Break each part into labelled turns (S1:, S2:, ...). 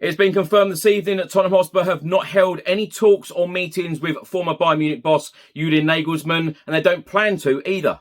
S1: It's been confirmed this evening that Tottenham Hotspur have not held any talks or meetings with former Bayern Munich boss Julian Nagelsmann, and they don't plan to either.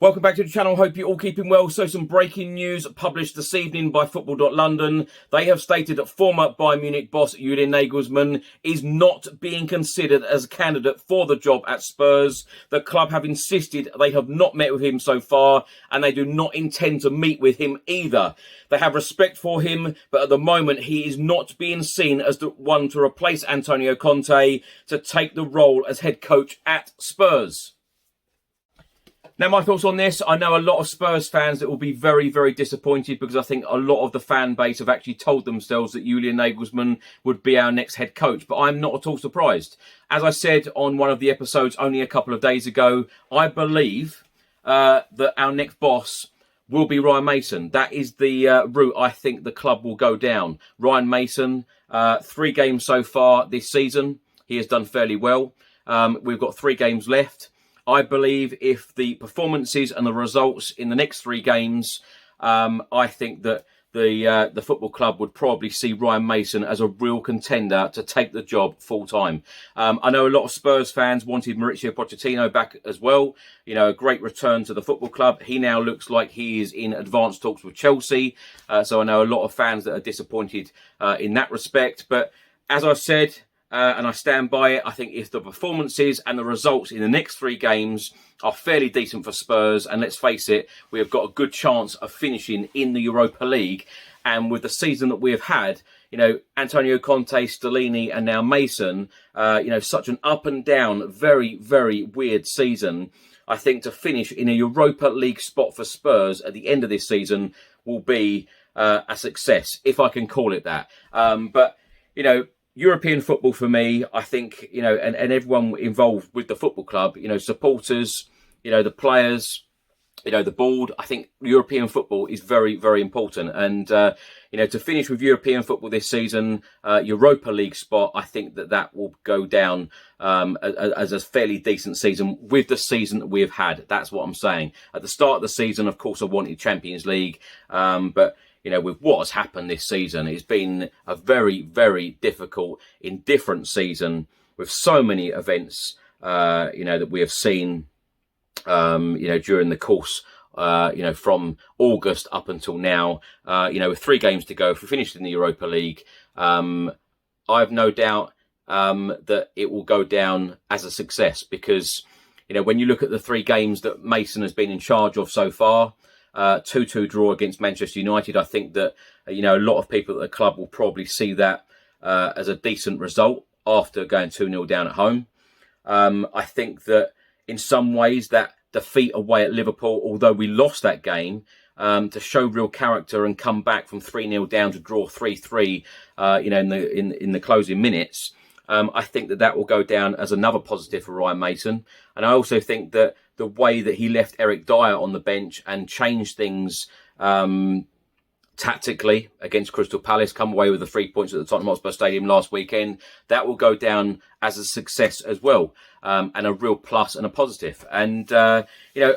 S1: Welcome back to the channel. Hope you're all keeping well. So some breaking news published this evening by Football.London. They have stated that former Bayern Munich boss Julian Nagelsmann is not being considered as a candidate for the job at Spurs. The club have insisted they have not met with him so far, and they do not intend to meet with him either. They have respect for him, but at the moment he is not being seen as the one to replace Antonio Conte to take the role as head coach at Spurs. Now, my thoughts on this, I know a lot of Spurs fans that will be very, very disappointed because I think a lot of the fan base have actually told themselves that Julian Nagelsmann would be our next head coach, but I'm not at all surprised. As I said on one of the episodes only a couple of days ago, I believe that our next boss will be Ryan Mason. That is the route I think the club will go down. Ryan Mason, 3 games so far this season. He has done fairly well. We've got 3 games left. I believe if the performances and the results in the next 3 games, I think that the football club would probably see Ryan Mason as a real contender to take the job full time. I know a lot of Spurs fans wanted Mauricio Pochettino back as well. You know, a great return to the football club. He now looks like he is in advanced talks with Chelsea. So I know a lot of fans that are disappointed in that respect. But as I said, and I stand by it, I think if the performances and the results in the next 3 games are fairly decent for Spurs, and let's face it, we have got a good chance of finishing in the Europa League. And with the season that we have had, you know, Antonio Conte, Stellini and now Mason, you know, such an up and down, very, very weird season. I think to finish in a Europa League spot for Spurs at the end of this season will be a success, if I can call it that. But, you know, European football for me, I think, you know, and everyone involved with the football club, you know, supporters, you know, the players, you know, the board, I think European football is very, very important. And, you know, to finish with European football this season, Europa League spot, I think that will go down as a fairly decent season with the season that we have had. That's what I'm saying. At the start of the season, of course, I wanted Champions League, but you know, with what has happened this season, it's been a very, very difficult, indifferent season with so many events, you know, that we have seen, you know, during the course, you know, from August up until now, you know, with 3 games to go. If we finished in the Europa League, I have no doubt that it will go down as a success because, you know, when you look at the 3 games that Mason has been in charge of so far, 2-2 draw against Manchester United. I think that, you know, a lot of people at the club will probably see that as a decent result after going 2-0 down at home. I think that in some ways that defeat away at Liverpool, although we lost that game, to show real character and come back from 3-0 down to draw 3-3, you know, in the closing minutes. I think that will go down as another positive for Ryan Mason. And I also think that the way that he left Eric Dyer on the bench and changed things tactically against Crystal Palace, come away with the 3 points at the Tottenham Hotspur Stadium last weekend, that will go down as a success as well, and a real plus and a positive. And, you know,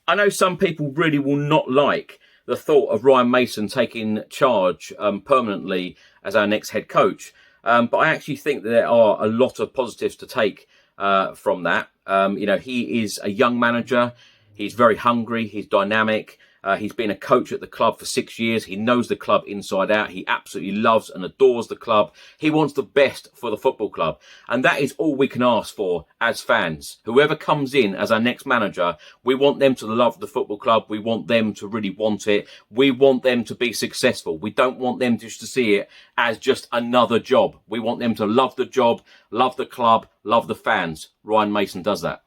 S1: I know some people really will not like the thought of Ryan Mason taking charge permanently as our next head coach. But I actually think that there are a lot of positives to take from that. You know, he is a young manager. He's very hungry. He's dynamic. He's been a coach at the club for 6 years. He knows the club inside out. He absolutely loves and adores the club. He wants the best for the football club. And that is all we can ask for as fans. Whoever comes in as our next manager, we want them to love the football club. We want them to really want it. We want them to be successful. We don't want them just to see it as just another job. We want them to love the job, love the club, love the fans. Ryan Mason does that.